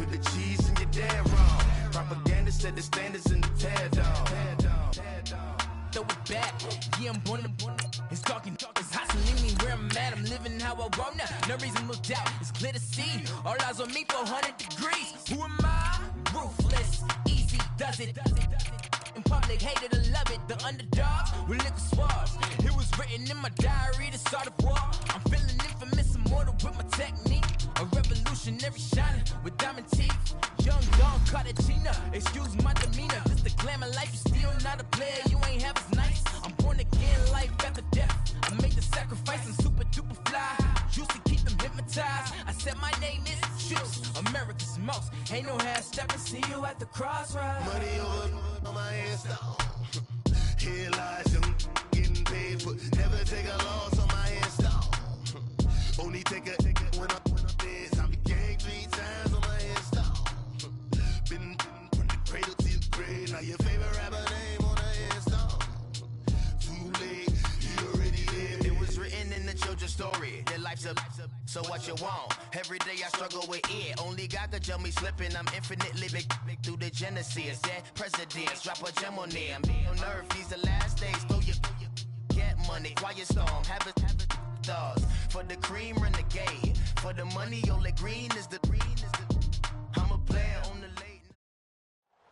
to the cheese and you're dead wrong. Propaganda set the standards in the tear down. Throw it back, yeah, I'm born to it's talking, it's hot, so leave me where I'm at. I'm living how I want now, no reasonable doubt, it's clear to see. All eyes on me, 400 degrees. Who am I? Ruthless, easy does it. In public, hated or love it, the underdogs with liquor swabs. It was written in my diary, the start of war. I'm feeling infamous, immortal with my technique. A revolutionary shining with diamond teeth. Young Don Cartagena, excuse my demeanor. This the glamour life, you still not a player, you ain't half as nice. I'm born again, life after death. I made the sacrifice, I'm super duper fly. Used to keep them hypnotized. I said my name is Juice, America's most. Ain't no half stepping, see you at the crossroads. Money over on my headstone. Here lies them getting paid for. Never take a loss on my headstone. Only take a when I'm dead. I be gang 3 times on my headstone. Been from the cradle to the grave. Now your favorite rapper name on the headstone. Too late, you already dead. It was written in the children's story. Their life's a so what you want? Every day I struggle with it. Only God could tell me slipping. I'm infinitely big through the genesis. Dead presidents, drop a gem on them. On earth, these the last days. Throw your get money, quiet storm. Have a thoughts for the cream renegade. For the money, only green is the I'm a player on the late.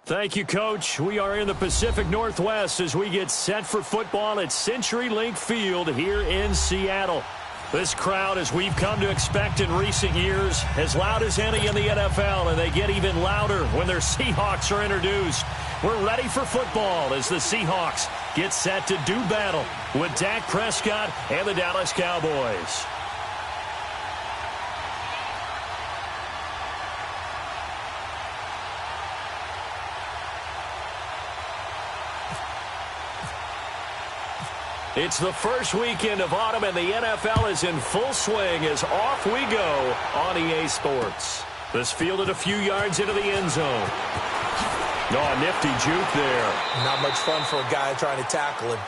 Thank you, Coach. We are in the Pacific Northwest as we get set for football at CenturyLink Field here in Seattle. This crowd, as we've come to expect in recent years, as loud as any in the NFL, and they get even louder when their Seahawks are introduced. We're ready for football as the Seahawks get set to do battle with Dak Prescott and the Dallas Cowboys. It's the first weekend of autumn, and the NFL is in full swing as off we go on EA Sports. This fielded a few yards into the end zone. Oh, nifty juke there. Not much fun for a guy trying to tackle him.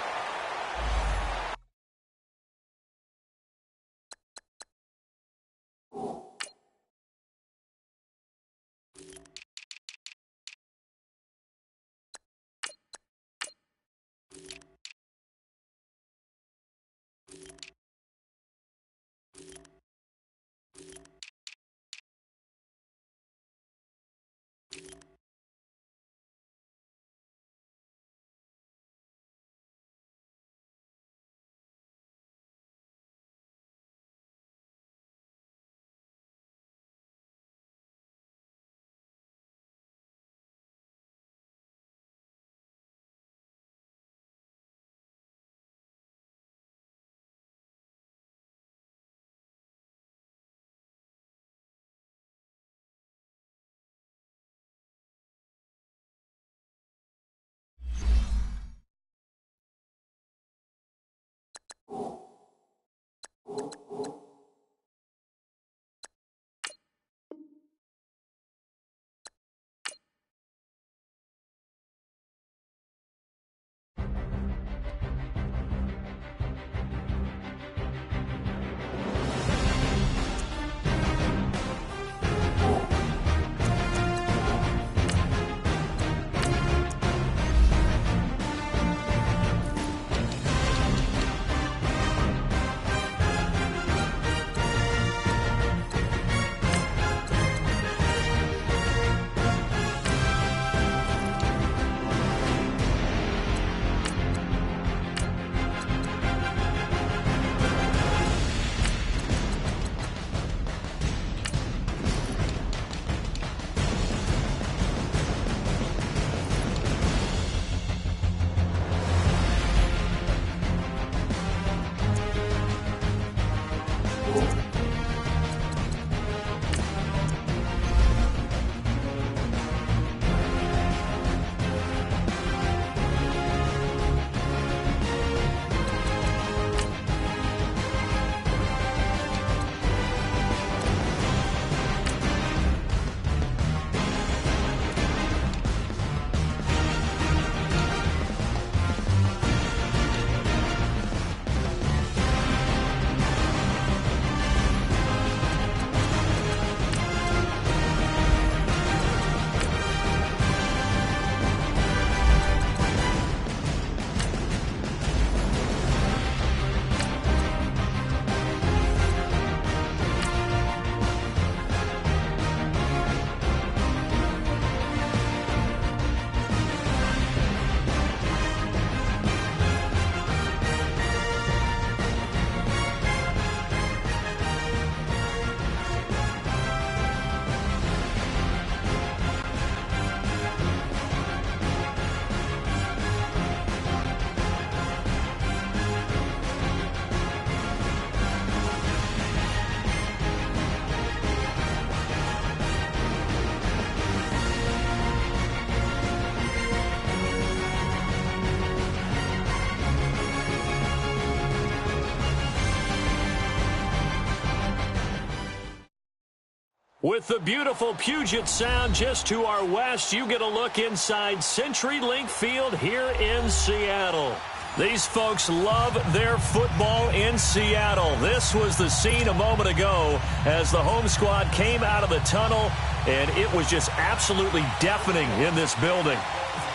With the beautiful Puget Sound just to our west, you get a look inside CenturyLink Field here in Seattle. These folks love their football in Seattle. This was the scene a moment ago as the home squad came out of the tunnel, and it was just absolutely deafening in this building.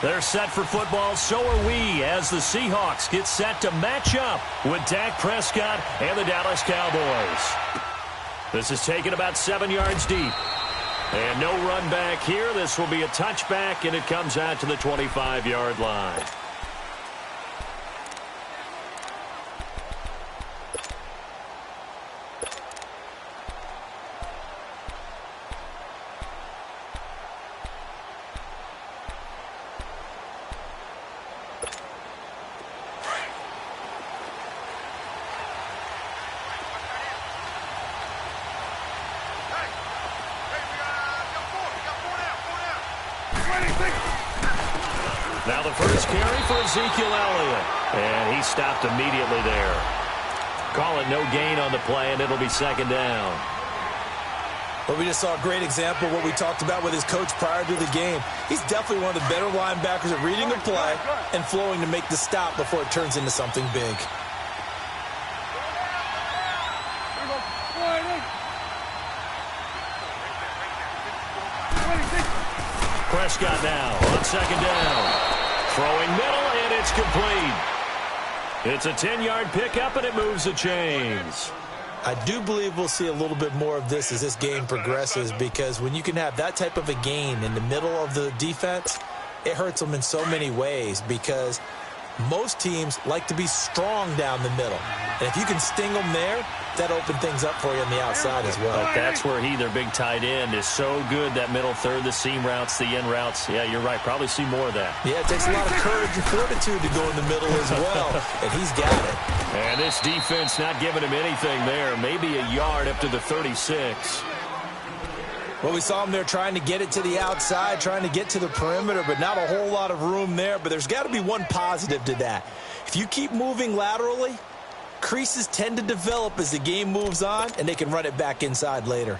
They're set for football, so are we, as the Seahawks get set to match up with Dak Prescott and the Dallas Cowboys. This is taken about 7 yards deep. And no run back here. This will be a touchback, and it comes out to the 25-yard line. Now the first carry for Ezekiel Elliott. And he stopped immediately there. Call it no gain on the play, and it'll be second down. Well, we just saw a great example of what we talked about with his coach prior to the game. He's definitely one of the better linebackers at reading a play and flowing to make the stop before it turns into something big. Prescott now on second down. Throwing middle, and it's complete. It's a 10-yard pickup, and it moves the chains. I do believe we'll see a little bit more of this as this game progresses, because when you can have that type of a gain in the middle of the defense, it hurts them in so many ways, because most teams like to be strong down the middle. And if you can sting them there, that opens things up for you on the outside as well. But that's where their big tight end, is so good, that middle third, the seam routes, the in routes. Yeah, you're right. Probably see more of that. Yeah, it takes a lot of courage and fortitude to go in the middle as well, and he's got it. And this defense not giving him anything there. Maybe a yard up to the 36. Well, we saw him there trying to get it to the outside, trying to get to the perimeter, but not a whole lot of room there. But there's got to be one positive to that. If you keep moving laterally, creases tend to develop as the game moves on, and they can run it back inside later.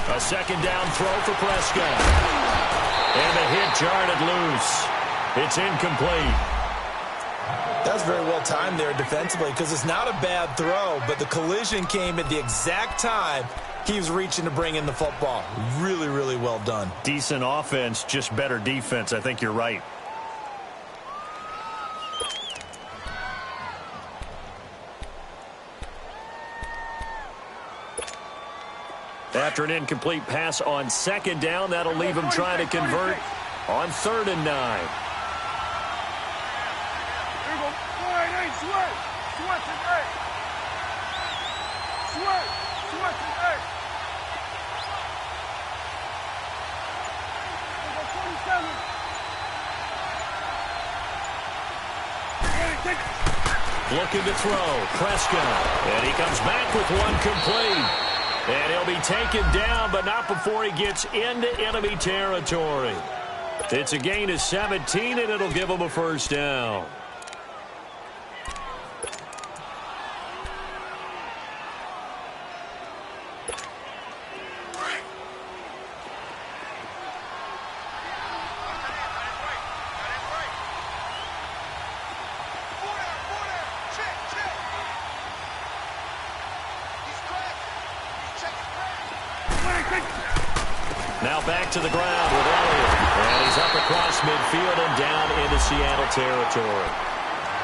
A second down throw for Prescott. And the hit jarred it loose. It's incomplete. That's very well timed there defensively, because it's not a bad throw, but the collision came at the exact time he was reaching to bring in the football. Really, really well done. Decent offense, just better defense. I think you're right. After an incomplete pass on second down, that'll leave him trying to convert on 3rd and 9. Looking to throw, Prescott, and he comes back with one complete. And he'll be taken down, but not before he gets into enemy territory. It's a gain of 17, and it'll give him a first down. Now back to the ground with Elliott. And he's up across midfield and down into Seattle territory.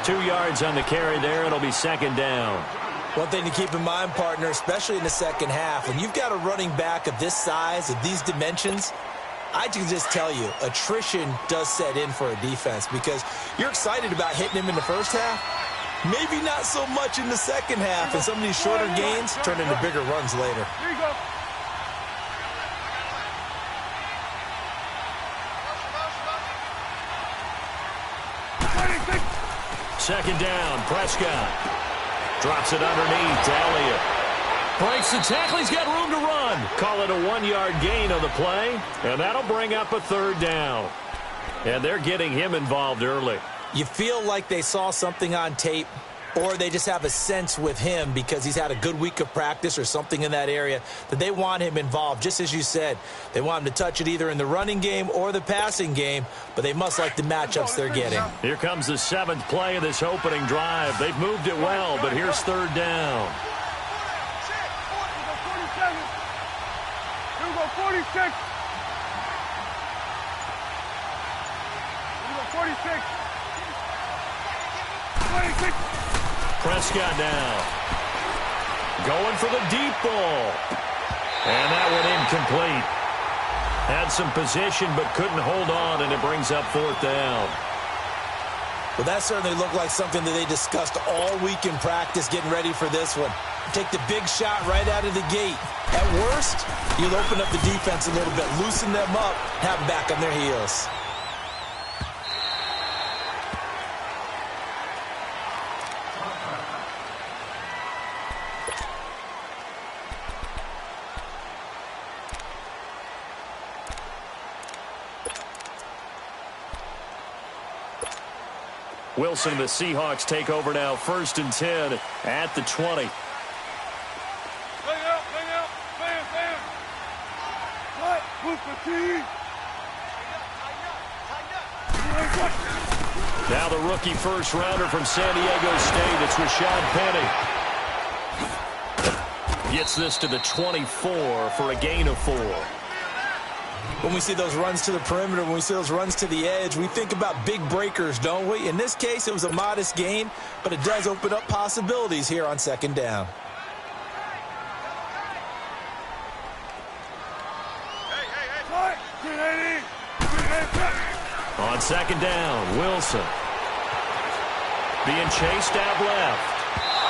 2 yards on the carry there. It'll be second down. One thing to keep in mind, partner, especially in the second half, when you've got a running back of this size, of these dimensions, I can just tell you, attrition does set in for a defense, because you're excited about hitting him in the first half. Maybe not so much in the second half, and some of these shorter gains turn into bigger runs later. Here you go. Second down, Prescott. Drops it underneath to Elliott. Breaks the tackle. He's got room to run. Call it a 1-yard gain on the play, and that'll bring up a third down. And they're getting him involved early. You feel like they saw something on tape, or they just have a sense with him because he's had a good week of practice or something in that area that they want him involved. Just as you said, they want him to touch it either in the running game or the passing game, but they must like the matchups they're getting. Here comes the 7th play of this opening drive. They've moved it well, but here's third down. 46. 46. 26. Prescott now. Going for the deep ball. And that went incomplete. Had some position but couldn't hold on, and it brings up fourth down. Well, that certainly looked like something that they discussed all week in practice getting ready for this one. Take the big shot right out of the gate. At worst, you'll open up the defense a little bit, loosen them up, have them back on their heels. Wilson and the Seahawks take over now, 1st and 10 at the 20. Now the rookie first-rounder from San Diego State, it's Rashad Penny. Gets this to the 24 for a gain of 4. When we see those runs to the perimeter, when we see those runs to the edge, we think about big breakers, don't we? In this case, it was a modest gain, but it does open up possibilities here on 2nd down. On 2nd down, Wilson. Being chased out left.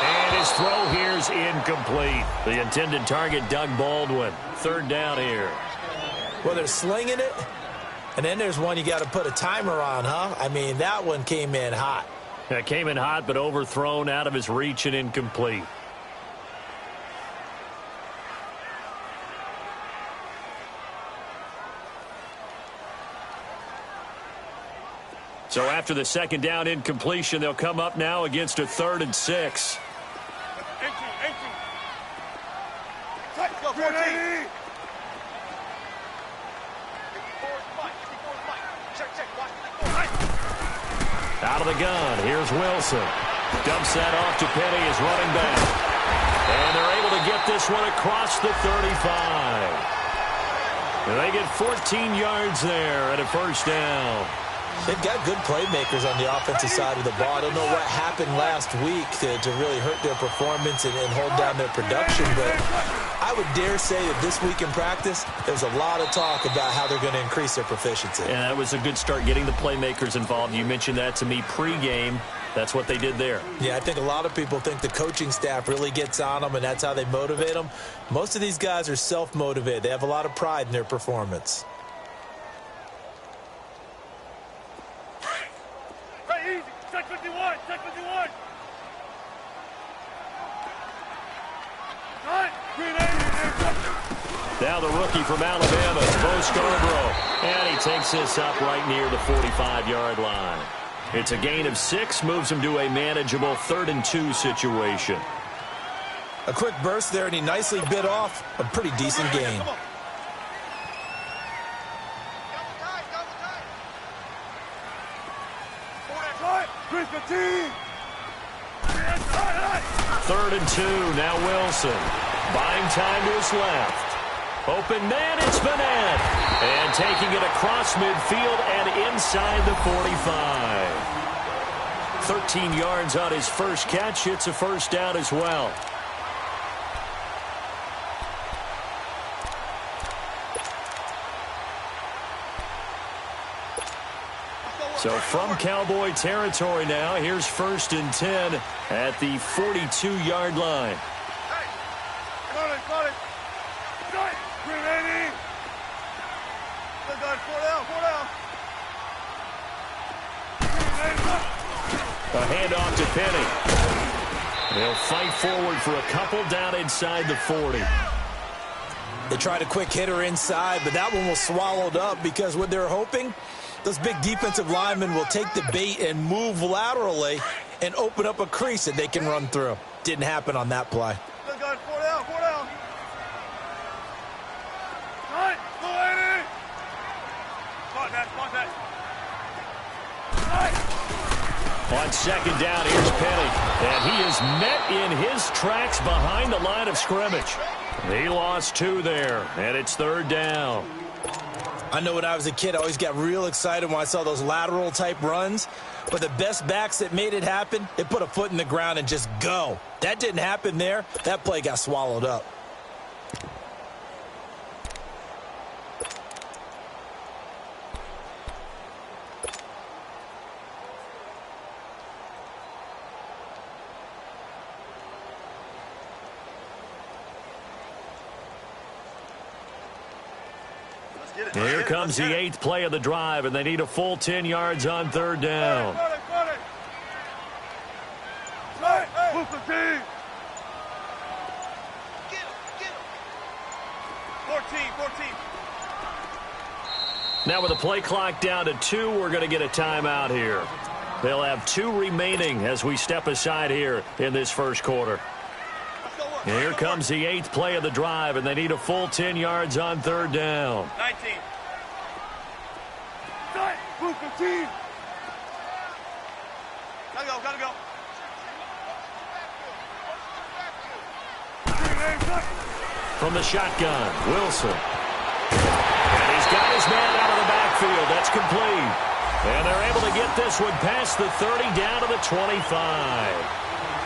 And his throw here's incomplete. The intended target, Doug Baldwin. 3rd down here. Well, they're slinging it, and then there's one you got to put a timer on, huh? I mean, that one came in hot. That came in hot, but overthrown, out of his reach, and incomplete. So after the 2nd down incompletion, they'll come up now against a 3rd and 6. Out of the gun, here's Wilson. Dumps that off to Penny as running back. And they're able to get this one across the 35. And they get 14 yards there at a 1st down. They've got good playmakers on the offensive side of the ball. I don't know what happened last week to really hurt their performance and hold down their production, but I would dare say that this week in practice, there's a lot of talk about how they're going to increase their proficiency. And that was a good start, getting the playmakers involved. You mentioned that to me pregame. That's what they did there. Yeah, I think a lot of people think the coaching staff really gets on them, and that's how they motivate them. Most of these guys are self-motivated. They have a lot of pride in their performance. Check 51, check 51. Now the rookie from Alabama, Bo Scarborough. And he takes this up right near the 45-yard line. It's a gain of 6, moves him to a manageable 3rd and 2 situation. A quick burst there, and he nicely bit off a pretty decent gain. Third and 2, now Wilson. Buying time to his left. Open man, it's Bennett. And taking it across midfield and inside the 45. 13 yards on his first catch. It's a 1st down as well. So from Cowboy territory now, here's 1st and 10 at the 42-yard line. A handoff to Penny. They'll fight forward for a couple down inside the 40. They tried a quick hitter inside, but that one was swallowed up because what they're hoping, those big defensive linemen will take the bait and move laterally and open up a crease that they can run through. Didn't happen on that play. Let's go. 4 down. 4 down. Right. Go, Eddie. Spot that. Right. On second down, here's Penny. And he is met in his tracks behind the line of scrimmage. He lost 2 there, and it's third down. I know when I was a kid, I always got real excited when I saw those lateral-type runs. But the best backs that made it happen, they put a foot in the ground and just go. That didn't happen there. That play got swallowed up. Here comes the 8th play of the drive, and they need a full 10 yards on third down. Right. Move the team. 14. Now with the play clock down to 2, we're going to get a timeout here. They'll have 2 remaining as we step aside here in this first quarter. Here comes the 8th play of the drive, and they need a full 10 yards on third down. 19. Right. Move the team. Gotta go. From the shotgun, Wilson. And he's got his man out of the backfield. That's complete. And they're able to get this one past the 30 down to the 25.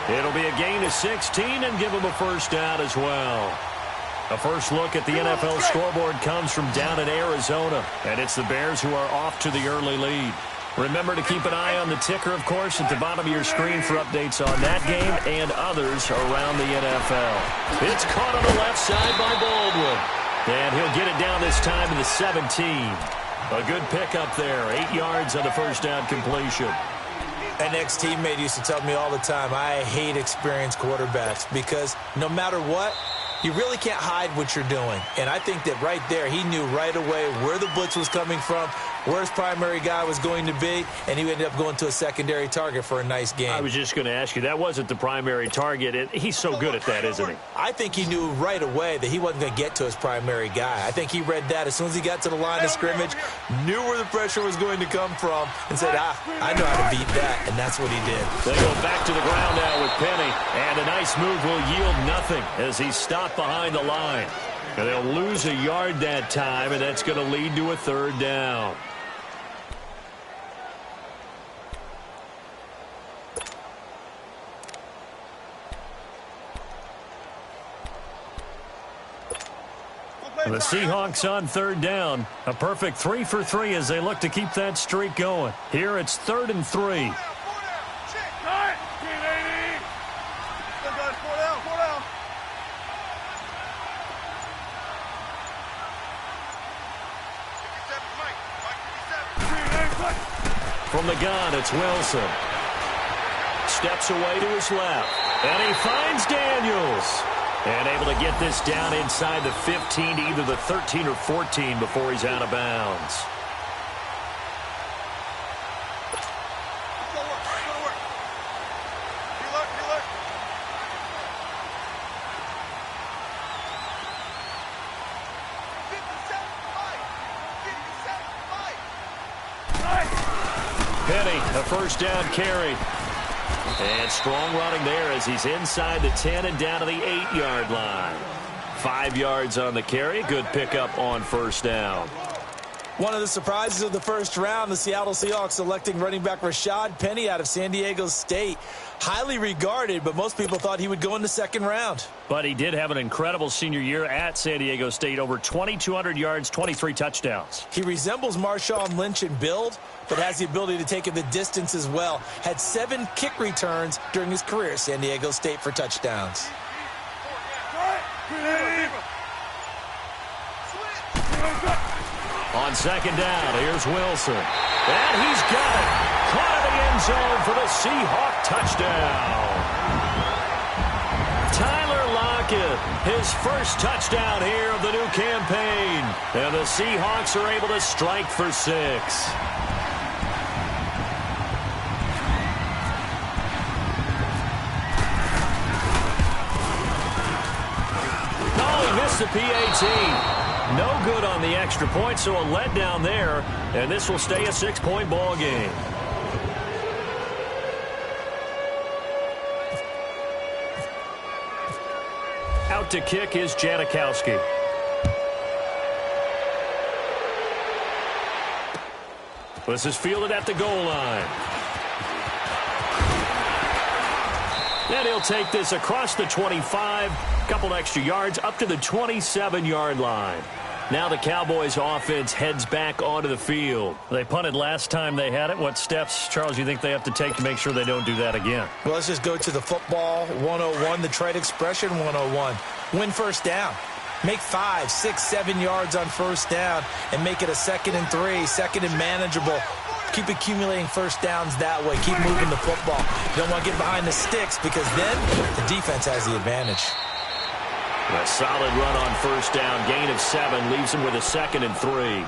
It'll be a gain of 16 and give them a first down as well. A first look at the NFL scoreboard comes from down in Arizona. And it's the Bears who are off to the early lead. Remember to keep an eye on the ticker, of course, at the bottom of your screen for updates on that game and others around the NFL. It's caught on the left side by Baldwin. And he'll get it down this time to the 17. A good pickup there. 8 yards on the first down completion. An ex-teammate used to tell me all the time, I hate experienced quarterbacks because no matter what, you really can't hide what you're doing. And I think that right there, he knew right away where the blitz was coming from, where his primary guy was going to be, and he ended up going to a secondary target for a nice game. I was just going to ask you, that wasn't the primary target. He's so good at that, isn't he? I think he knew right away that he wasn't going to get to his primary guy. I think he read that as soon as he got to the line of scrimmage, knew where the pressure was going to come from, and said, I know how to beat that, and that's what he did. They go back to the ground now with Penny, and a nice move will yield nothing as he stopped behind the line. And they'll lose a yard that time, and that's going to lead to a third down. And the Seahawks on third down. A perfect 3 for 3 as they look to keep that streak going. Here it's 3rd and 3. From the gun, it's Wilson. Steps away to his left. And he finds Daniels. And able to get this down inside the 15 to either the 13 or 14 before he's out of bounds. Penny, a first down carry. And strong running there as he's inside the 10 and down to the 8-yard line. 5 yards on the carry. Good pickup on first down. One of the surprises of the first round, the Seattle Seahawks selecting running back Rashad Penny out of San Diego State. Highly regarded, but most people thought he would go in the second round. But he did have an incredible senior year at San Diego State. Over 2,200 yards, 23 touchdowns. He resembles Marshawn Lynch in build, but has the ability to take it the distance as well. Had 7 kick returns during his career at San Diego State for touchdowns. On second down, here's Wilson. And he's got it. Caught in the end zone for the Seahawk touchdown. second. His first touchdown here of the new campaign. And the Seahawks are able to strike for 6. The PAT. No good on the extra point, so a letdown there, and this will stay a 6-point ball game. Out to kick is Janikowski. This is fielded at the goal line. And he'll take this across the 25, couple extra yards up to the 27-yard line. Now the Cowboys offense heads back onto the field. They punted last time they had it. What steps, Charles, do you think they have to take to make sure they don't do that again? Well, let's just go to the football 101, the trade expression 101. Win first down. Make 5, 6, 7 yards on first down and make it a 2nd and 3, 2nd and manageable. Keep accumulating first downs that way. Keep moving the football. You don't want to get behind the sticks because then the defense has the advantage. A solid run on first down. Gain of 7 leaves him with a 2nd and 3.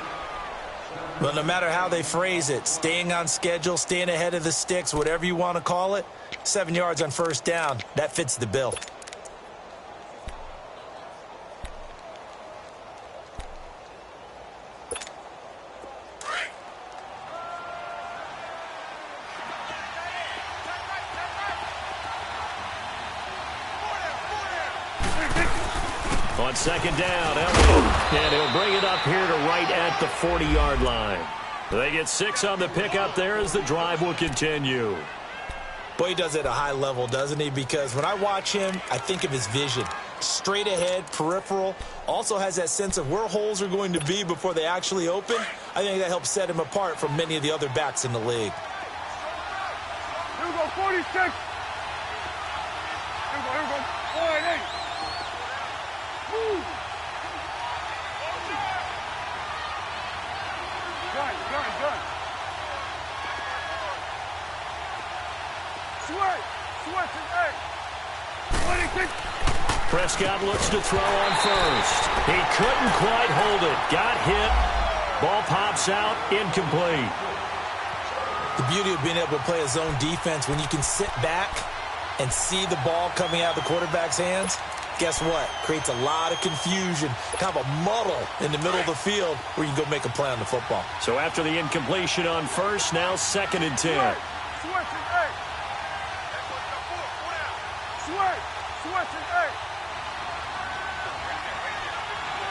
But no matter how they phrase it, staying on schedule, staying ahead of the sticks, whatever you want to call it, 7 yards on first down, that fits the bill. On second down, Elliott, and he'll bring it up here to right at the 40-yard line. They get 6 on the pickup there as the drive will continue. Boy, he does it at a high level, doesn't he? Because when I watch him, I think of his vision. Straight ahead, peripheral, also has that sense of where holes are going to be before they actually open. I think that helps set him apart from many of the other backs in the league. Here we go, 46. Here we go, 48. Woo. Gun. Switch is 26. Prescott looks to throw on first. He couldn't quite hold it. Got hit. Ball pops out. Incomplete. The beauty of being able to play a zone defense when you can sit back and see the ball coming out of the quarterback's hands, guess what? Creates a lot of confusion, kind of a muddle in the middle of the field where you can go make a play on the football. So after the incompletion on first, now 2nd and 10. Switch is 8. Switch is 8.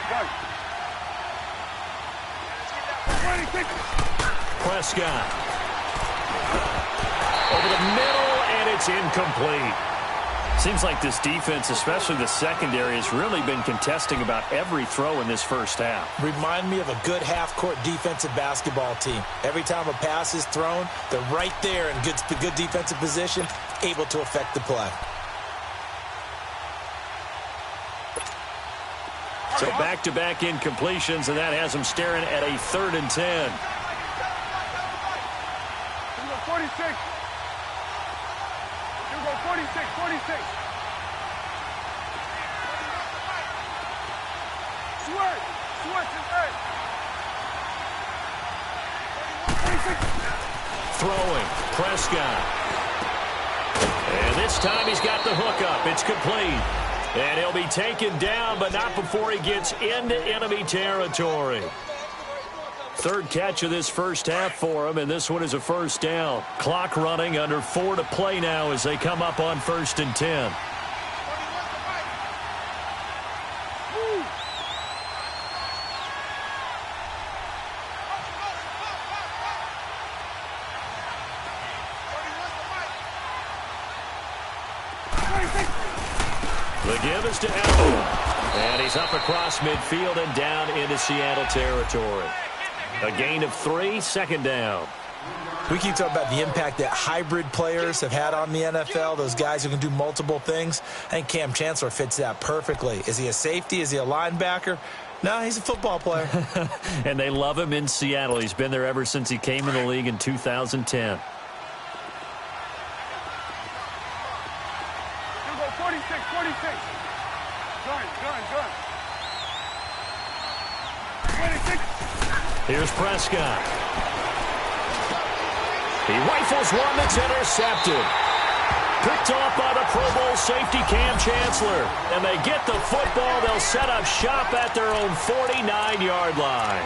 Go. 26. Prescott. Over the middle, and it's incomplete. Seems like this defense, especially the secondary, has really been contesting about every throw in this first half. Remind me of a good half-court defensive basketball team. Every time a pass is thrown, they're right there in good defensive position, able to affect the play. So back-to-back incompletions, and that has them staring at a 3rd and 10. 46. 46. Switch is 8. 26. Throwing, Prescott. And this time he's got the hookup. It's complete. And he'll be taken down, but not before he gets into enemy territory. 3rd catch of this first half for him, and this one is a first down. Clock running, under 4 to play now as they come up on 1st and 10. The give is to Elliott. And he's up across midfield and down into Seattle territory. A gain of 3, 2nd down. We keep talking about the impact that hybrid players have had on the NFL, those guys who can do multiple things. I think Cam Chancellor fits that perfectly. Is he a safety? Is he a linebacker? No, he's a football player. And they love him in Seattle. He's been there ever since he came in the league in 2010. 46. Gun. 26. Here's Prescott. He rifles one that's intercepted. Picked off by the Pro Bowl safety Cam Chancellor. And they get the football. They'll set up shop at their own 49-yard line.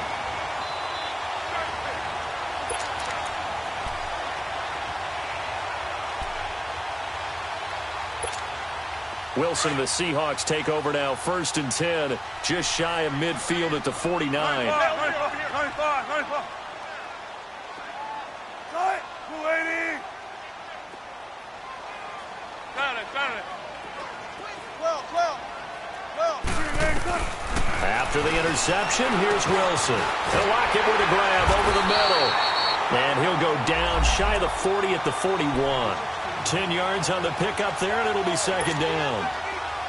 Wilson and the Seahawks take over now, 1st and 10, just shy of midfield at the 49. 95. 280. Got it. 12. After the interception, here's Wilson. He'll lock it with a grab over the middle. And he'll go down shy of the 40 at the 41. 10 yards on the pickup there, and it'll be 2nd down.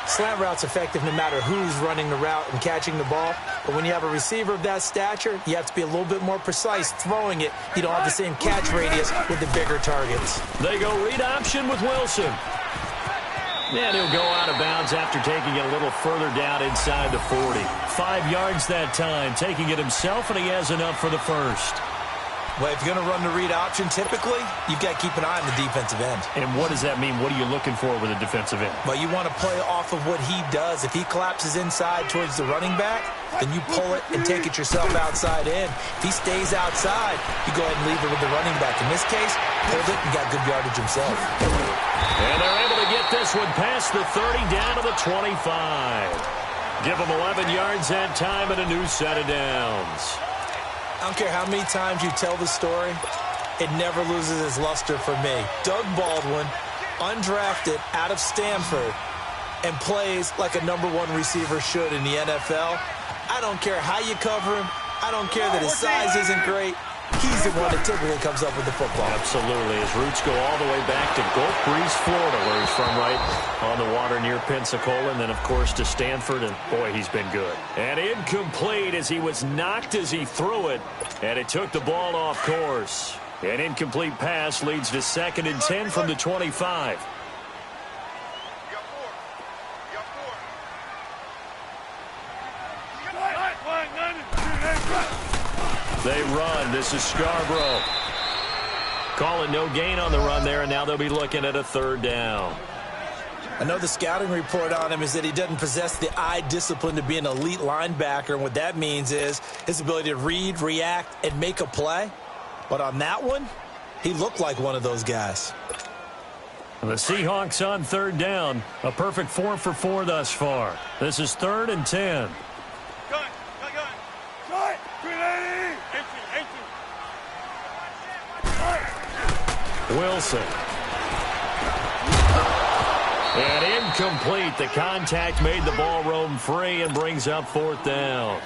Slant route's effective no matter who's running the route and catching the ball. But when you have a receiver of that stature, you have to be a little bit more precise throwing it. You don't have the same catch radius with the bigger targets. They go read option with Wilson. And he'll go out of bounds after taking it a little further down inside the 40. 5 yards that time, taking it himself, and he has enough for the first. Well, if you're going to run the read option, typically, you've got to keep an eye on the defensive end. And what does that mean? What are you looking for with a defensive end? Well, you want to play off of what he does. If he collapses inside towards the running back, then you pull it and take it yourself outside in. If he stays outside, you go ahead and leave it with the running back. In this case, pulled it and got good yardage himself. And they're able to get this one past the 30 down to the 25. Give them 11 yards that time and a new set of downs. I don't care how many times you tell the story, it never loses its luster for me. Doug Baldwin, undrafted out of Stanford, and plays like a #1 receiver should in the NFL. I don't care how you cover him. I don't care that his size isn't great. He's the one that typically comes up with the football. Absolutely. His roots go all the way back to Gulf Breeze, Florida, where he's from, right on the water near Pensacola, and then, of course, to Stanford, and, boy, he's been good. And incomplete as he was knocked as he threw it, and it took the ball off course. An incomplete pass leads to 2nd and 10 from the 25. They run. This is Scarborough. Calling no gain on the run there, and now they'll be looking at a 3rd down. I know the scouting report on him is that he doesn't possess the eye discipline to be an elite linebacker, and what that means is his ability to read, react, and make a play. But on that one, he looked like one of those guys. The Seahawks on 3rd down. A perfect 4 for 4 thus far. This is 3rd and 10. Gun. 380. 18. Wilson. And incomplete. The contact made the ball roam free and brings up 4th down.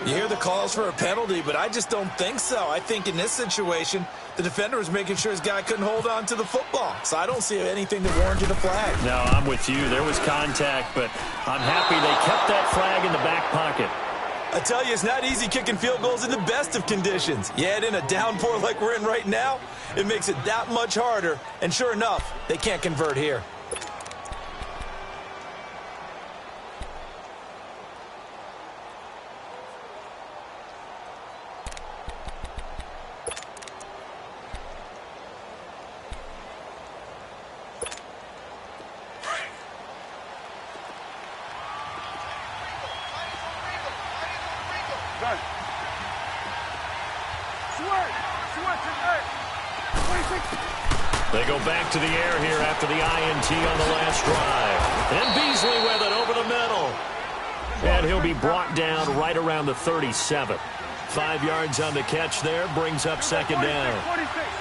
You hear the calls for a penalty, but I just don't think so. I think in this situation, the defender was making sure his guy couldn't hold on to the football. So I don't see anything that warranted a flag. No, I'm with you. There was contact, but I'm happy they kept that flag in the back pocket. I tell you, it's not easy kicking field goals in the best of conditions. You add in a downpour like we're in right now, it makes it that much harder. And sure enough, they can't convert here. They go back to the air here after the INT on the last drive. And Beasley with it over the middle. And he'll be brought down right around the 37. 5 yards on the catch there, brings up 2nd down.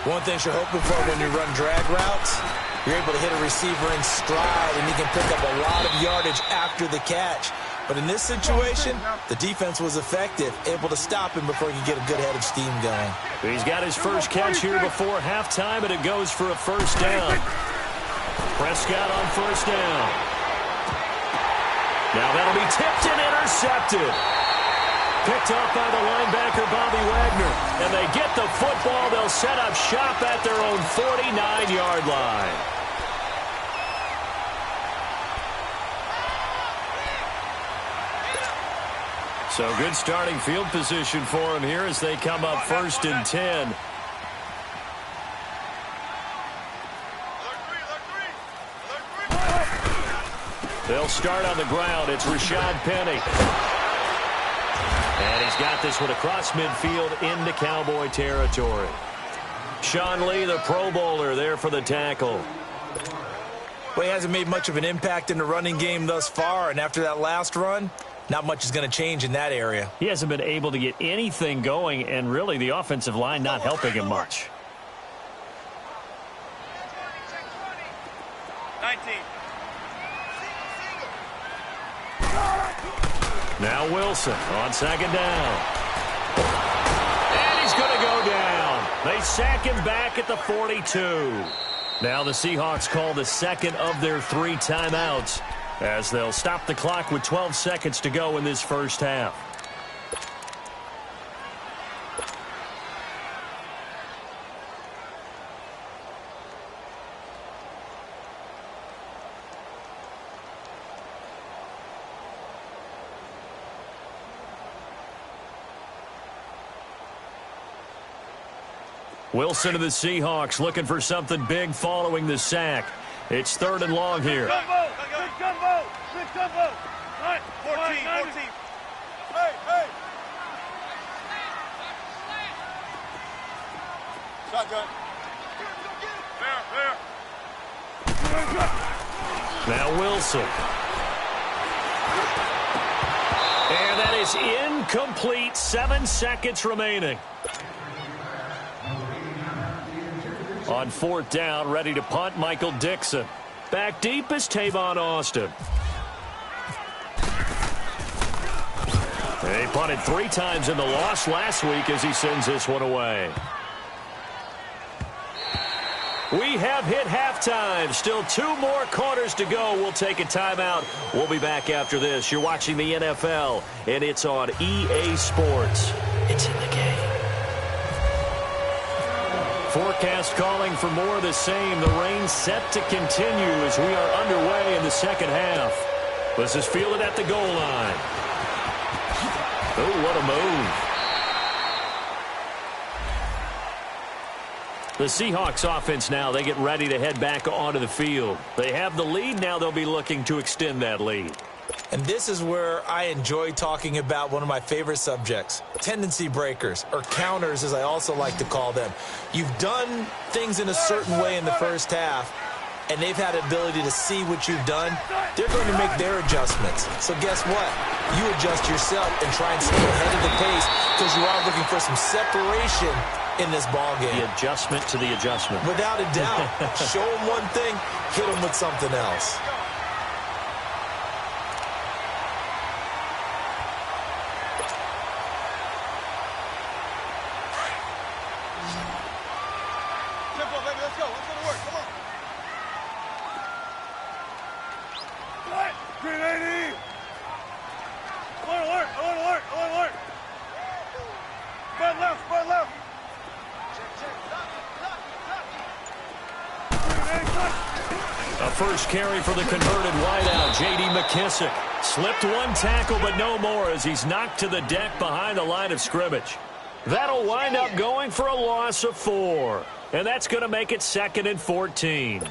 One thing you're hoping for when you run drag routes, you're able to hit a receiver in stride, and he can pick up a lot of yardage after the catch. But in this situation, the defense was effective, able to stop him before he could get a good head of steam going. He's got his first catch here before halftime, and it goes for a 1st down. Prescott on 1st down. Now that'll be tipped and intercepted. Picked off by the linebacker, Bobby Wagner. And they get the football. They'll set up shop at their own 49-yard line. So good starting field position for him here as they come up 1st and 10. They'll start on the ground. It's Rashad Penny. And he's got this one across midfield into Cowboy territory. Sean Lee, the Pro Bowler, there for the tackle. Well, he hasn't made much of an impact in the running game thus far, and after that last run, not much is going to change in that area. He hasn't been able to get anything going, and really the offensive line not helping him much. 19. Now Wilson on 2nd down. And he's going to go down. They sack him back at the 42. Now the Seahawks call the 2nd of their 3 timeouts as they'll stop the clock with 12 seconds to go in this first half. Wilson to the Seahawks looking for something big following the sack. It's 3rd and long here. Gumbo! Big gumbo! Big gumbo! 14. Hey! Shotgun. Fair. Now Wilson. And that is incomplete. 7 seconds remaining. On 4th down, ready to punt, Michael Dixon. Back deep is Tavon Austin. They punted 3 times in the loss last week as he sends this one away. We have hit halftime. Still 2 more quarters to go. We'll take a timeout. We'll be back after this. You're watching the NFL, and it's on EA Sports. It's in the game. Forecast calling for more of the same. The rain set to continue as we are underway in the 2nd half. This is fielded at the goal line. Oh, what a move. The Seahawks offense now, they get ready to head back onto the field. They have the lead. Now they'll be looking to extend that lead. And this is where I enjoy talking about one of my favorite subjects, tendency breakers, or counters as I also like to call them. You've done things in a certain way in the first half, and they've had the ability to see what you've done. They're going to make their adjustments. So guess what? You adjust yourself and try and stay ahead of the pace because you are looking for some separation in this ball game. The adjustment to the adjustment. Without a doubt. Show them one thing, hit them with something else. First carry for the converted wideout, J.D. McKissick. Slipped 1 tackle, but no more as he's knocked to the deck behind the line of scrimmage. That'll wind up going for a loss of 4. And that's going to make it 2nd and 14.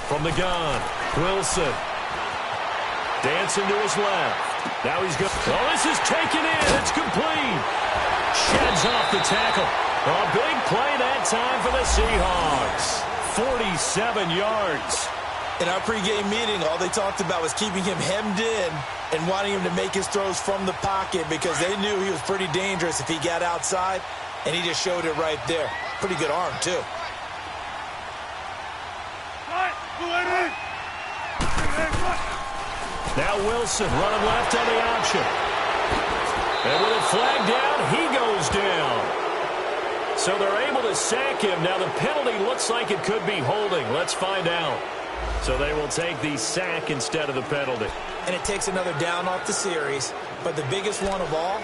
From the gun, Wilson. Dancing to his left. Now he's going. Oh, this is taken in. It's complete. Sheds off the tackle. A big play that time for the Seahawks. 47 yards. In our pregame meeting, all they talked about was keeping him hemmed in and wanting him to make his throws from the pocket because they knew he was pretty dangerous if he got outside, and he just showed it right there. Pretty good arm, too. Now Wilson running left on the option. And with a flag down, he goes down. So they're able to sack him. Now the penalty looks like it could be holding. Let's find out. So they will take the sack instead of the penalty. And it takes another down off the series. But the biggest one of all,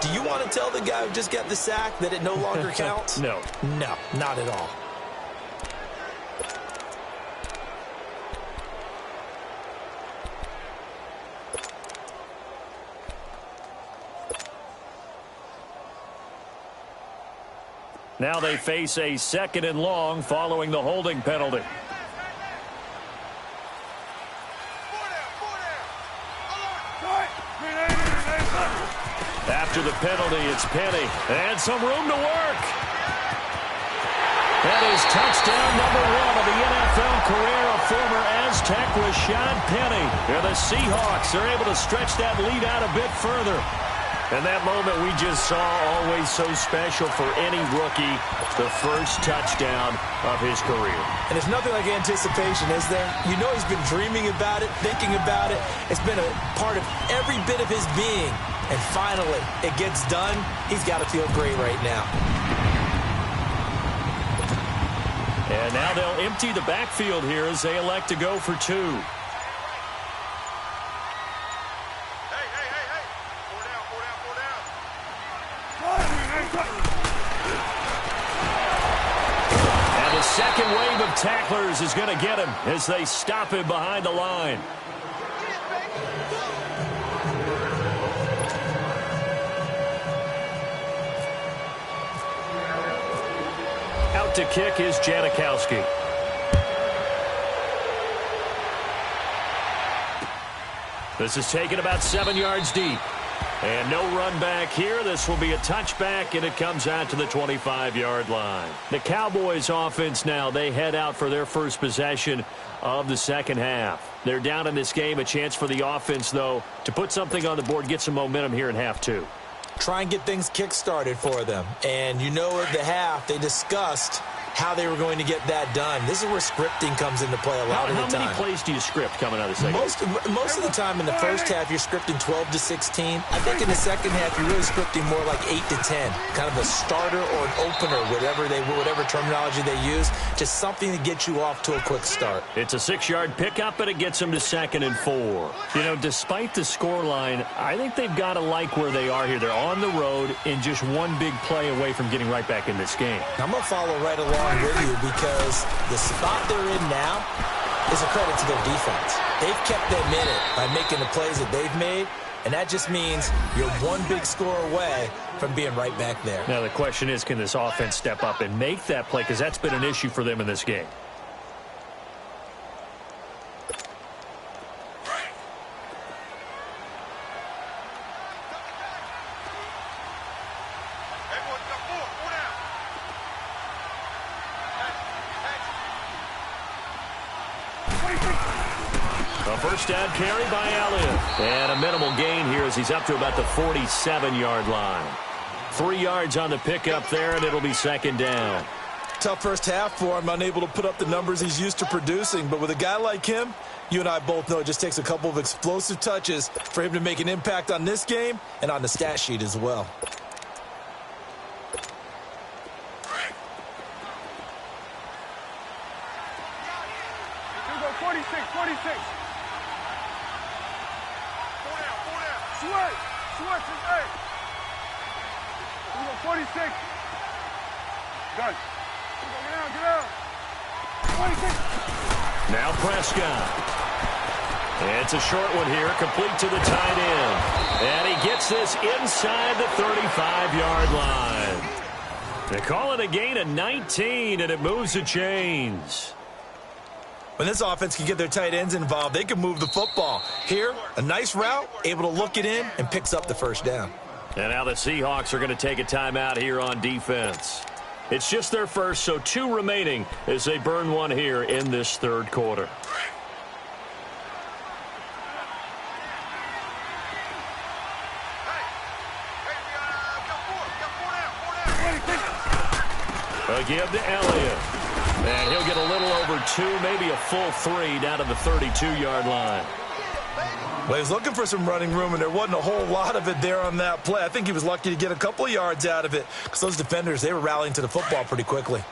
do you want to tell the guy who just got the sack that it no longer counts? No. No, not at all. Now they face a 2nd and long following the holding penalty. After the penalty, it's Penny. And some room to work. That is touchdown number 1 of the NFL career of former Aztec Rashad Penny. And the Seahawks are able to stretch that lead out a bit further. And that moment we just saw, always so special for any rookie, the first touchdown of his career. And it's nothing like anticipation, is there? You know he's been dreaming about it, thinking about it. It's been a part of every bit of his being. And finally, it gets done. He's got to feel great right now. And now they'll empty the backfield here as they elect to go for 2. Second wave of tacklers is going to get him as they stop him behind the line. Out to kick is Janikowski. This is taken about 7 yards deep. And no run back here. This will be a touchback, and it comes out to the 25-yard line. The Cowboys offense now, they head out for their first possession of the second half. They're down in this game. A chance for the offense, though, to put something on the board, get some momentum here in half 2. Try and get things kick-started for them. And you know at the half, they discussed how they were going to get that done. This is where scripting comes into play a lot of the time. How many plays do you script coming out of the second? Most of the time in the first half, you're scripting 12 to 16. I think in the second half, you're really scripting more like 8 to 10. Kind of a starter or an opener, whatever terminology they use. Just something to get you off to a quick start. It's a 6-yard pickup, and it gets them to 2nd and 4. You know, despite the scoreline, I think they've got to like where they are here. They're on the road and just one big play away from getting right back in this game. I'm going to follow right along with you because the spot they're in now is a credit to their defense. They've kept them in it by making the plays that they've made, and that just means you're one big score away from being right back there. Now the question is, can this offense step up and make that play, because that's been an issue for them in this game. First down carry by Elliott. And a minimal gain here as he's up to about the 47-yard line. 3 yards on the pickup there, and it'll be 2nd down. Tough first half for him, unable to put up the numbers he's used to producing. But with a guy like him, you and I both know it just takes a couple of explosive touches for him to make an impact on this game and on the stat sheet as well. Here we go, 46. Switch, hey. Here we go, 46. Done. Get out. 26. Now Prescott. It's a short one here, complete to the tight end. And he gets this inside the 35-yard line. They call it a gain of 19, and it moves the chains. When this offense can get their tight ends involved, they can move the football. Here, a nice route, able to look it in, and picks up the first down. And now the Seahawks are going to take a timeout here on defense. It's just their first, so 2 remaining as they burn one here in this third quarter. A give to Elliott. And he'll get a little over 2, maybe a full 3 down to the 32-yard line. Well, he was looking for some running room, and there wasn't a whole lot of it there on that play. I think he was lucky to get a couple of yards out of it because those defenders, they were rallying to the football pretty quickly.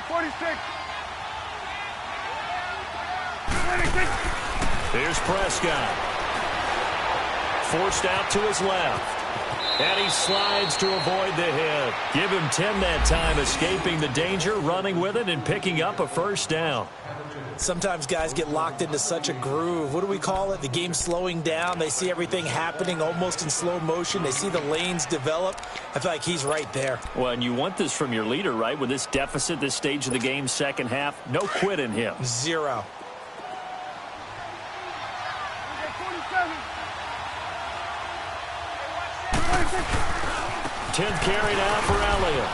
46. Here's Prescott. Forced out to his left. And he slides to avoid the hit. Give him 10 that time, escaping the danger, running with it, and picking up a first down. Sometimes guys get locked into such a groove. What do we call it? The game slowing down. They see everything happening almost in slow motion. They see the lanes develop. I feel like he's right there. Well, and you want this from your leader, right? With this deficit, this stage of the game, second half, no quit in him. Zero. 10th carry now for Elliott.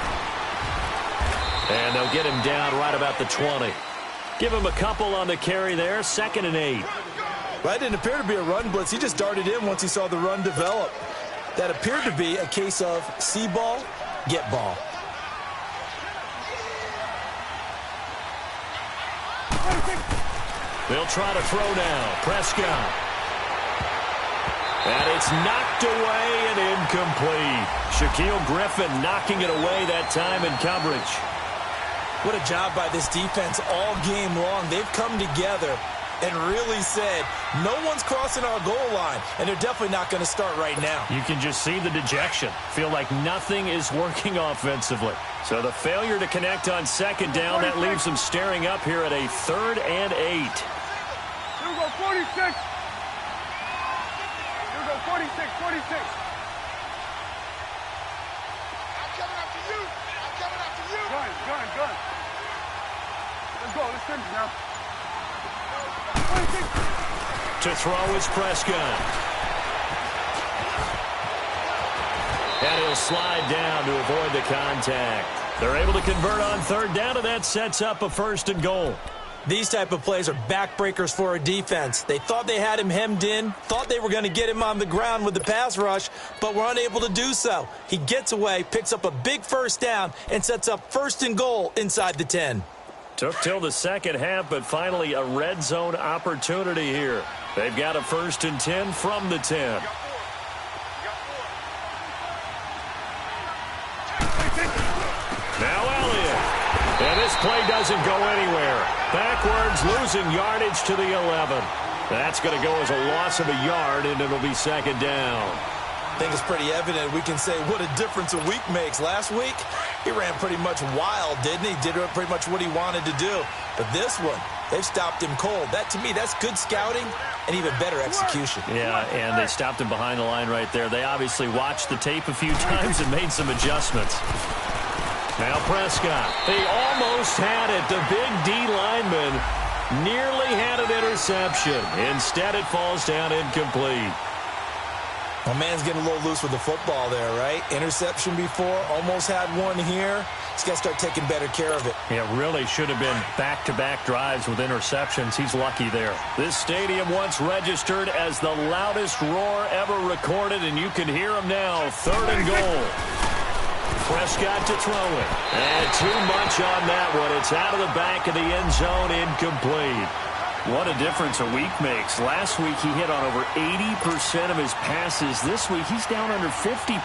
And they'll get him down right about the 20. Give him a couple on the carry there, 2nd and 8. Well, that didn't appear to be a run blitz. He just darted in once he saw the run develop. That appeared to be a case of see ball, get ball. They'll try to throw now. Prescott. And it's knocked away and incomplete. Shaquille Griffin knocking it away that time in coverage. What a job by this defense all game long. They've come together and really said, no one's crossing our goal line, and they're definitely not going to start right now. You can just see the dejection. Feel like nothing is working offensively. So the failure to connect on 2nd down, that leaves them staring up here at a 3rd and 8. Here we go, 46. 46, 46. I'm coming after you. I'm coming after you. Gun. Let's go. Let's finish now. 46. To throw is Prescott. And he'll slide down to avoid the contact. They're able to convert on 3rd down, and that sets up a 1st and goal. These type of plays are backbreakers for a defense. They thought they had him hemmed in, thought they were going to get him on the ground with the pass rush, but were unable to do so. He gets away, picks up a big 1st down, and sets up 1st and goal inside the 10. Took till the second half, but finally a red zone opportunity here. They've got a 1st and 10 from the 10. Now Elliott. And this play doesn't go anywhere. Backwards, losing yardage to the 11. That's going to go as a loss of a yard, and it'll be 2nd down. I think it's pretty evident. We can say what a difference a week makes. Last week, he ran pretty much wild, didn't he? Did pretty much what he wanted to do. But this one, they've stopped him cold. That, to me, that's good scouting and even better execution. Yeah, and they stopped him behind the line right there. They obviously watched the tape a few times and made some adjustments. Now Prescott. They almost had it. The big D lineman nearly had an interception. Instead, it falls down incomplete. Well, man's getting a little loose with the football there, right? Interception before, almost had one here. He's got to start taking better care of it. Yeah, really should have been back-to-back drives with interceptions. He's lucky there. This stadium once registered as the loudest roar ever recorded, and you can hear him now. 3rd and goal. Prescott to throw it. And too much on that one. It's out of the back of the end zone, incomplete. What a difference a week makes. Last week he hit on over 80% of his passes. This week he's down under 50%.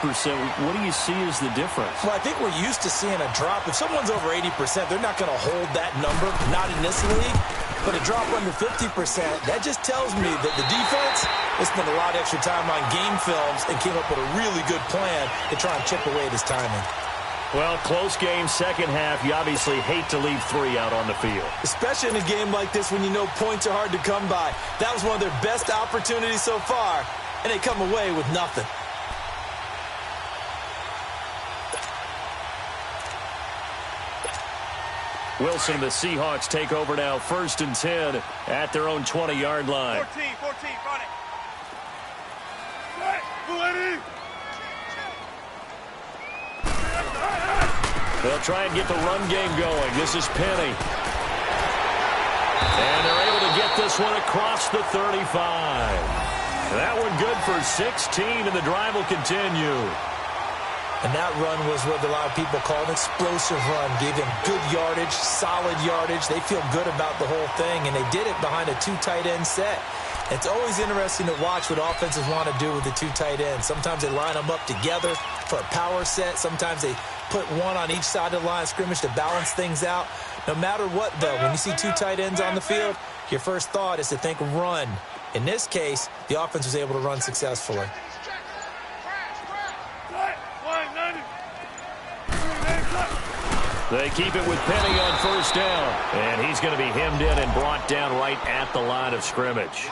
What do you see as the difference? Well, I think we're used to seeing a drop. If someone's over 80%, they're not going to hold that number, not in this league. But a drop under 50%, that just tells me that the defense has spent a lot of extra time on game films and came up with a really good plan to try and chip away at his timing. Well, close game, second half. You obviously hate to leave 3 out on the field. Especially in a game like this when you know points are hard to come by. That was one of their best opportunities so far, and they come away with nothing. Wilson and the Seahawks take over now, 1st and 10 at their own 20-yard line. 14, run it. They'll try and get the run game going. This is Penny. And they're able to get this one across the 35. That one good for 16, and the drive will continue. And that run was what a lot of people call an explosive run. Gave them good yardage, solid yardage. They feel good about the whole thing, and they did it behind a 2 tight end set. It's always interesting to watch what offenses want to do with the 2 tight ends. Sometimes they line them up together for a power set. Sometimes they put one on each side of the line of scrimmage to balance things out. No matter what, though, when you see 2 tight ends on the field, your first thought is to think run. In this case, the offense was able to run successfully. They keep it with Penny on first down. And he's going to be hemmed in and brought down right at the line of scrimmage.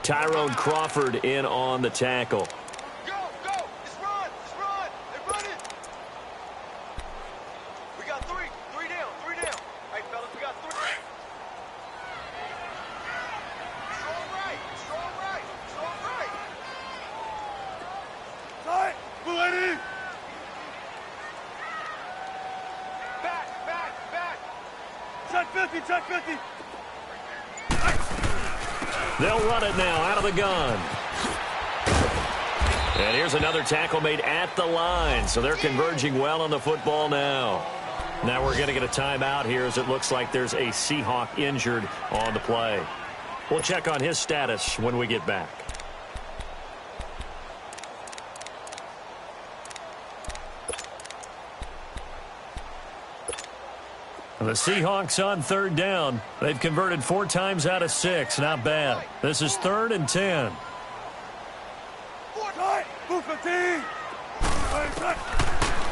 Tyrone Crawford in on the tackle. Go! Let's run! They're running! We got 3 down. All right, fellas, we got 3. Strong right. Tight! Bulletin! Back! Check 50! They'll run it now out of the gun. And here's another tackle made at the line. So they're converging well on the football now. Now we're going to get a timeout here as it looks like there's a Seahawk injured on the play. We'll check on his status when we get back. The Seahawks on third down. They've converted 4 times out of 6. Not bad. This is 3rd and 10.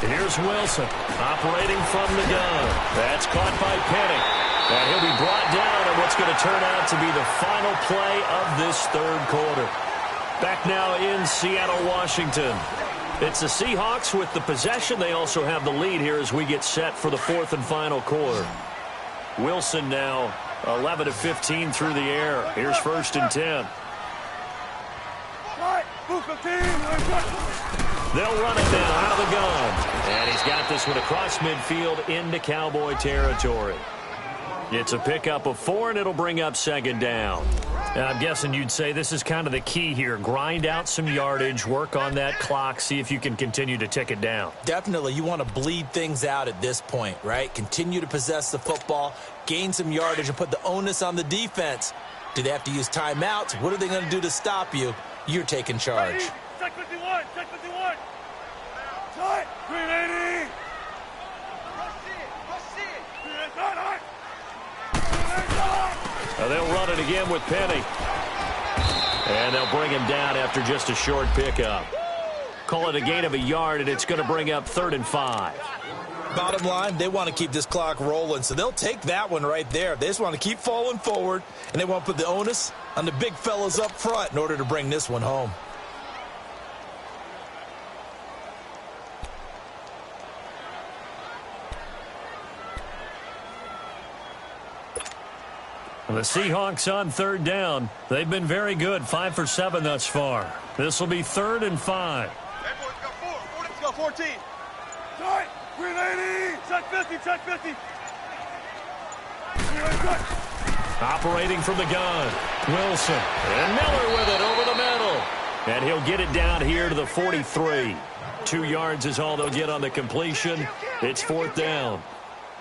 Here's Wilson operating from the gun. That's caught by Penny. And he'll be brought down in what's going to turn out to be the final play of this 3rd quarter. Back now in Seattle, Washington. It's the Seahawks with the possession. They also have the lead here as we get set for the 4th and final quarter. Wilson now 11 of 15 through the air. Here's 1st and 10. They'll run it now out of the gun. And he's got this one across midfield into Cowboy territory. It's a pickup of 4, and it'll bring up 2nd down. And I'm guessing you'd say this is kind of the key here. Grind out some yardage, work on that clock, see if you can continue to tick it down. Definitely. You want to bleed things out at this point, right? Continue to possess the football, gain some yardage, and put the onus on the defense. Do they have to use timeouts? What are they going to do to stop you? You're taking charge. Check 51! Tight! 380! They'll run it again with Penny. And they'll bring him down after just a short pickup. Call it a gain of a yard, and it's going to bring up 3rd and 5. Bottom line, they want to keep this clock rolling, so they'll take that one right there. They just want to keep falling forward, and they want to put the onus on the big fellas up front in order to bring this one home. The Seahawks on 3rd down. They've been very good, 5 for 7 thus far. This will be 3rd and 5. That boy's got 4. Let's go 14. Tight! 380! Check 50! Operating from the gun. Wilson. And Miller with it over the middle. And he'll get it down here to the 43. 2 yards is all they'll get on the completion. It's 4th down.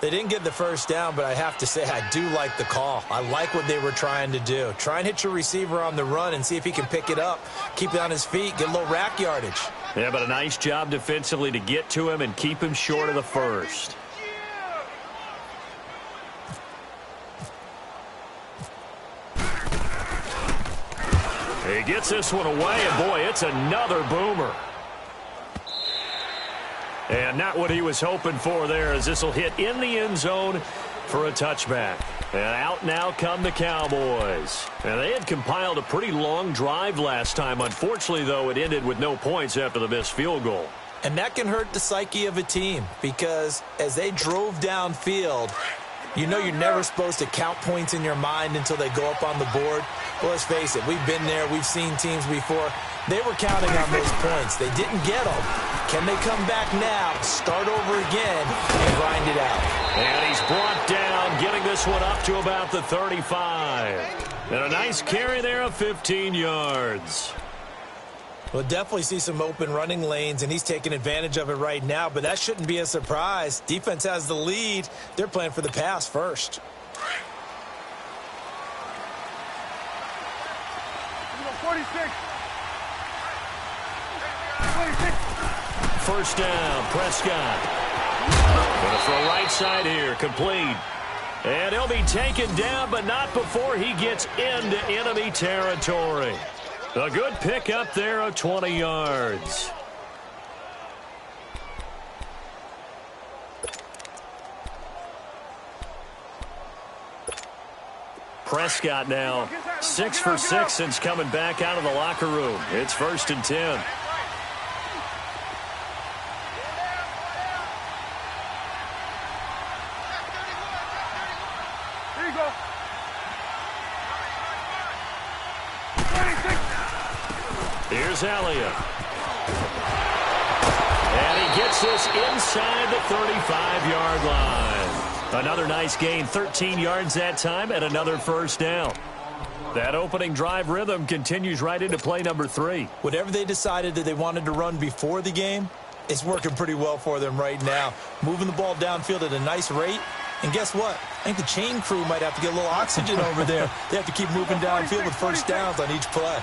They didn't get the first down, but I have to say I do like the call. I like what they were trying to do. Try and hit your receiver on the run and see if he can pick it up, keep it on his feet, get a little rack yardage. Yeah, but a nice job defensively to get to him and keep him short of the first. He gets this one away, and boy, it's another boomer. And not what he was hoping for there, as this will hit in the end zone for a touchback. And out now come the Cowboys. And they had compiled a pretty long drive last time. Unfortunately, though, it ended with no points after the missed field goal. And that can hurt the psyche of a team, because as they drove downfield, you know you're never supposed to count points in your mind until they go up on the board. Well, let's face it, we've been there, we've seen teams before. They were counting on those points. They didn't get them. Can they come back now, start over again, and grind it out? And he's brought down, getting this one up to about the 35. And a nice carry there of 15 yards. We'll definitely see some open running lanes, and he's taking advantage of it right now, but that shouldn't be a surprise. Defense has the lead. They're playing for the pass first. 46. First down, Prescott. Gonna throw right side here, complete. And he'll be taken down, but not before he gets into enemy territory. A good pick up there of 20 yards. Prescott now 6 for 6 since coming back out of the locker room. It's 1st and 10. Here's Elliott. And he gets this inside the 35-yard line. Another nice gain, 13 yards that time, and another first down. That opening drive rhythm continues right into play number 3. Whatever they decided that they wanted to run before the game, it's working pretty well for them right now. Moving the ball downfield at a nice rate. And guess what? I think the chain crew might have to get a little oxygen over there. They have to keep moving downfield with first downs on each play.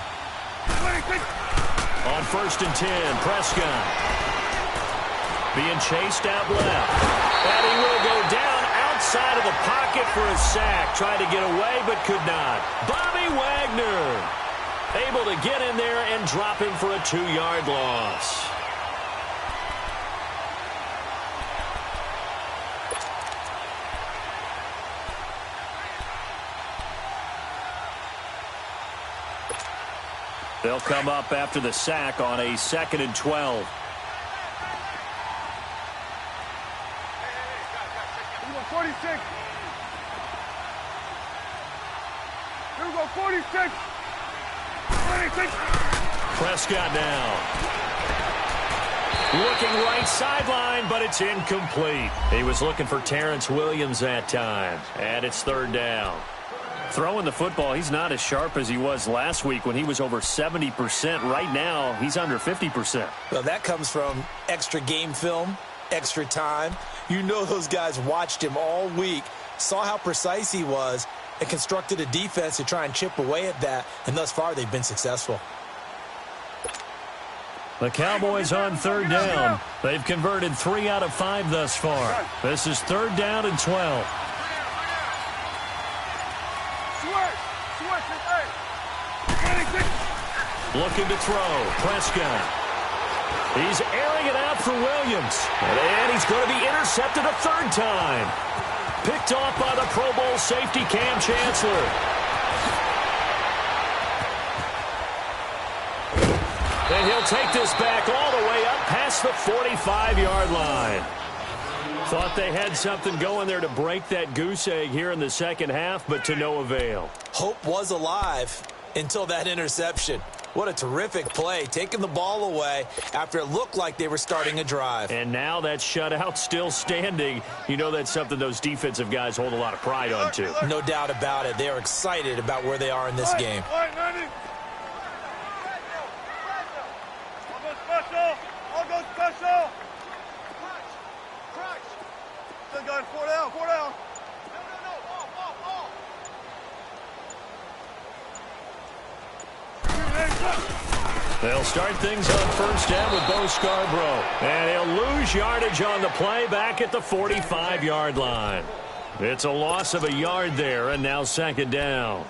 On 1st and 10, Prescott being chased out left. And he will go down outside of the pocket for a sack. Tried to get away, but could not. Bobby Wagner able to get in there and drop him for a 2-yard loss. They'll come up after the sack on a 2nd and 12. Here we go, 46. Here we go, 46. 26. Prescott now. Looking right sideline, but it's incomplete. He was looking for Terrence Williams that time. And it's 3rd down. Throwing the football, he's not as sharp as he was last week when he was over 70%. Right now, he's under 50%. Well, that comes from extra game film, extra time. You know those guys watched him all week, saw how precise he was, and constructed a defense to try and chip away at that, and thus far they've been successful. The Cowboys on 3rd down. They've converted 3 out of 5 thus far. This is 3rd down and 12. Looking to throw. Prescott. He's airing it out for Williams. And he's going to be intercepted a 3rd time. Picked off by the Pro Bowl safety Cam Chancellor. And he'll take this back all the way up past the 45-yard line. Thought they had something going there to break that goose egg here in the second half, but to no avail. Hope was alive until that interception. What a terrific play, taking the ball away after it looked like they were starting a drive. And now that shutout still standing. You know that's something those defensive guys hold a lot of pride on, too. No doubt about it. They are excited about where they are in this game. I'll go special. I'll go special. Still got 4 down, 4 down. They'll start things on 1st down with Bo Scarborough. And he'll lose yardage on the play back at the 45-yard line. It's a loss of a yard there, and now 2nd down.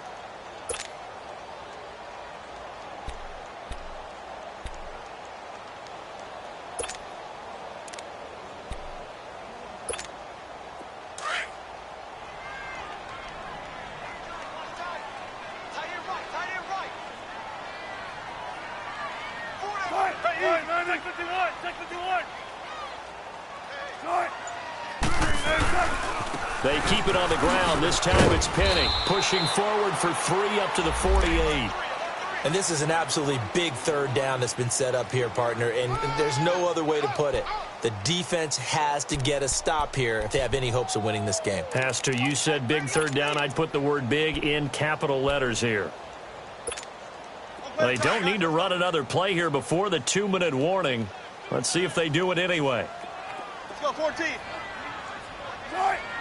They keep it on the ground. This time it's Penny pushing forward for 3 up to the 48. And this is an absolutely big 3rd down that's been set up here, partner, and there's no other way to put it. The defense has to get a stop here if they have any hopes of winning this game. Has to. You said big 3rd down. I'd put the word big in capital letters here. They don't need to run another play here before the 2-minute warning. Let's see if they do it anyway. Let's go, 14.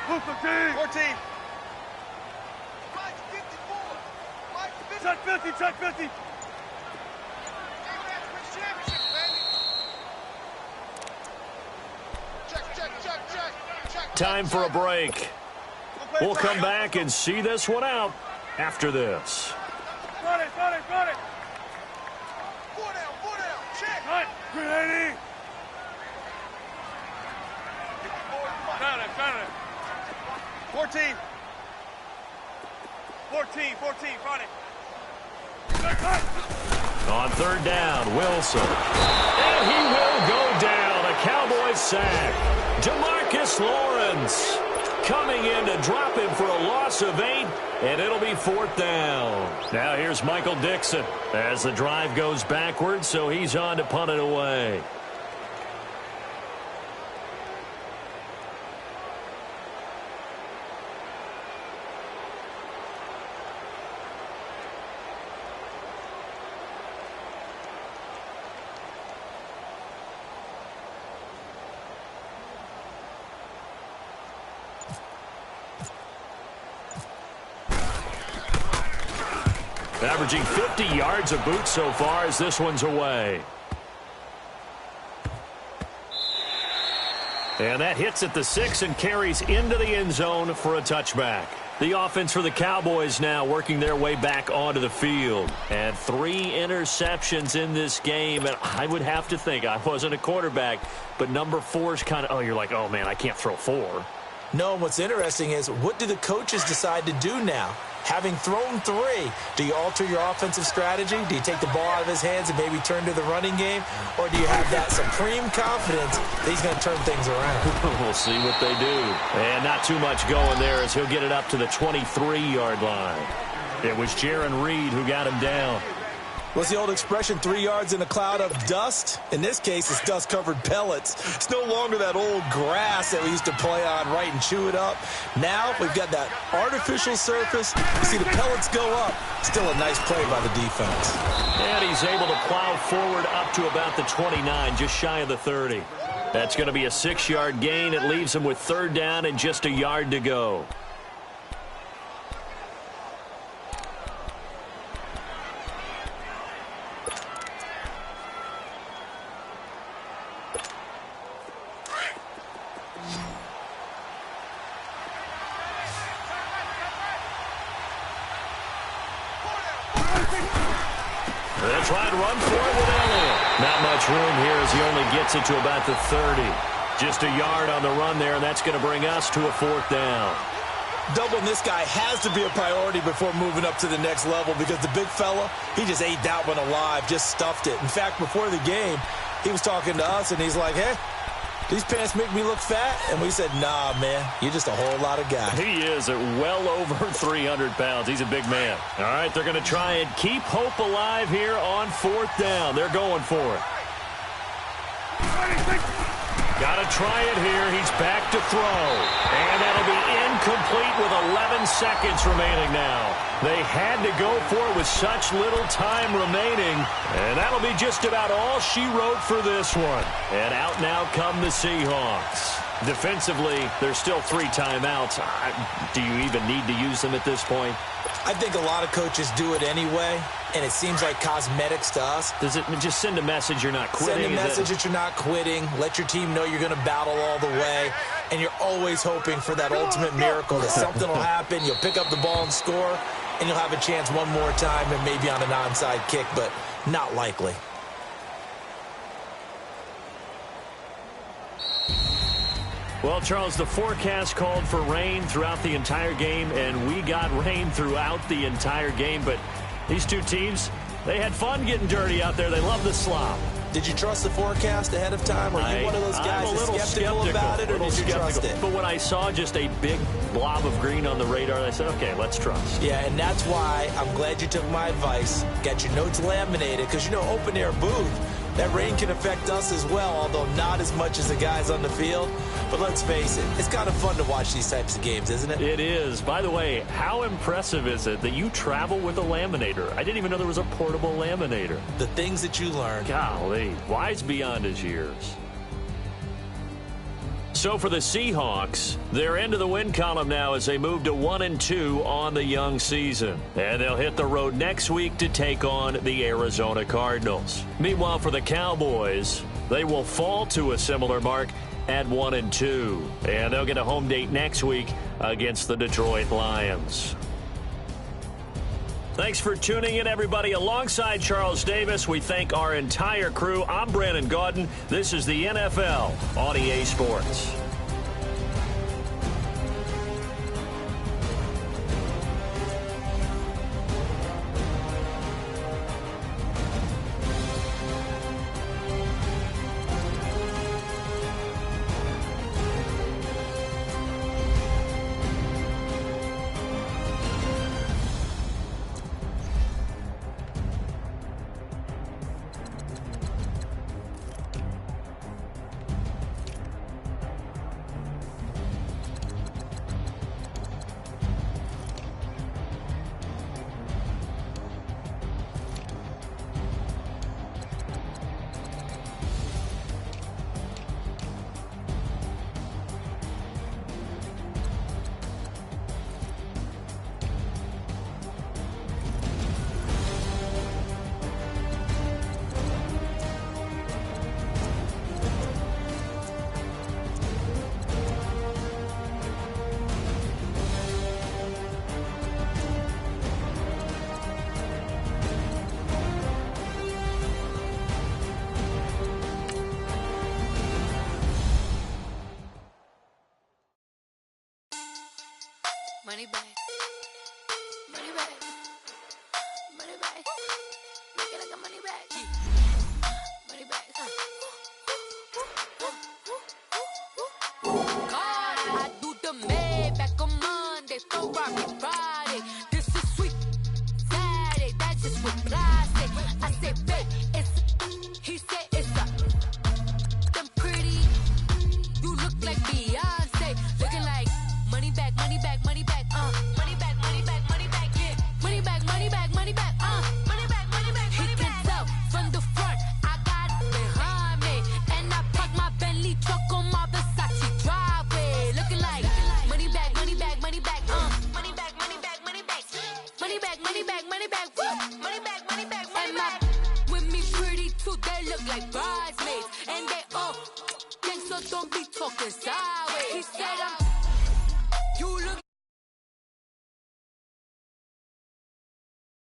14. Check 50, check 50. Time for a break. We'll come back and see this one out after this. Got it. 4 down, check. Right, 380. Got it. 14, front it. On 3rd down, Wilson. And he will go down. A Cowboys sack. Demarcus Lawrence coming in to drop him for a loss of 8, and it'll be 4th down. Now here's Michael Dixon as the drive goes backwards, so he's on to punt it away. Averaging 50 yards a boot so far as this one's away. And that hits at the 6 and carries into the end zone for a touchback. The offense for the Cowboys now working their way back onto the field. And 3 interceptions in this game. And I would have to think, I wasn't a quarterback, but number 4 is kind of, oh, you're like, oh, man, I can't throw 4. No, what's interesting is what do the coaches decide to do now? Having thrown 3, do you alter your offensive strategy? Do you take the ball out of his hands and maybe turn to the running game? Or do you have that supreme confidence that he's going to turn things around? We'll see what they do. And not too much going there as he'll get it up to the 23-yard line. It was Jaron Reed who got him down. What's the old expression, 3 yards in a cloud of dust? In this case, it's dust-covered pellets. It's no longer that old grass that we used to play on, right, and chew it up. Now we've got that artificial surface. You see the pellets go up. Still a nice play by the defense. And he's able to plow forward up to about the 29, just shy of the 30. That's going to be a 6-yard gain. It leaves him with 3rd down and just a yard to go. They'll try and run for it with Elliott. Not much room here as he only gets it to about the 30. Just a yard on the run there, and that's going to bring us to a 4th down. Doubling this guy has to be a priority before moving up to the next level because the big fella, he just ate that one alive, just stuffed it. In fact, before the game, he was talking to us, and he's like, hey, these pants make me look fat? And we said, nah, man, you're just a whole lot of guy. He is at well over 300 pounds. He's a big man. All right, they're going to try and keep hope alive here on 4th down. They're going for it. Got to try it here. He's back to throw. And that'll be incomplete with 11 seconds remaining now. They had to go for it with such little time remaining. And that'll be just about all she wrote for this one. And out now come the Seahawks. Defensively, there's still 3 timeouts. Do you even need to use them at this point? I think a lot of coaches do it anyway, and it seems like cosmetics to us. Does it just send a message you're not quitting? Send a message that you're not quitting. Let your team know you're going to battle all the way, and you're always hoping for that ultimate miracle that something will happen, you'll pick up the ball and score, and you'll have a chance one more time and maybe on an onside kick, but not likely. Well, Charles, the forecast called for rain throughout the entire game, and we got rain throughout the entire game. But these two teams, they had fun getting dirty out there. They love the slop. Did you trust the forecast ahead of time? Or are you one of those guys that's skeptical about it, or did you trust it? But when I saw just a big blob of green on the radar, I said, okay, let's trust. Yeah, and that's why I'm glad you took my advice. Got your notes laminated, because, you know, open-air booth, That rain can affect us as well, although not as much as the guys on the field. But let's face it, it's kind of fun to watch these types of games, isn't it? It is. By the way, how impressive is it that you travel with a laminator? I didn't even know there was a portable laminator. The things that you learn. Golly, wise beyond his years. So for the Seahawks, they're into the win column now as they move to 1-2 on the young season. And they'll hit the road next week to take on the Arizona Cardinals. Meanwhile, for the Cowboys, they will fall to a similar mark at 1-2. And they'll get a home date next week against the Detroit Lions. Thanks for tuning in, everybody. Alongside Charles Davis, we thank our entire crew. I'm Brandon Gaudin. This is the NFL on EA Sports. Money back. Money back. Money back. Make it like a money back. Money back. God, I do the Maybach on Monday, Ferrari Friday. This is sweet Saturday. That's just what I say. I say, babe, it's. He said it's a. Them pretty. You look like Beyonce. Looking like money back, money back, money back. Money back, money back, money back, yeah. Money back, money back, money back, money back, money back, money back. He can tell from the front, I got it behind me. And I park my Bentley truck on my Versace driveway. Looking like money back, money back, money back, money back, money back, money back. Money back, money back, money back, money back, money back, money back. With me pretty too, they look like bridesmaids. And they all, so don't be talking sideways. He said you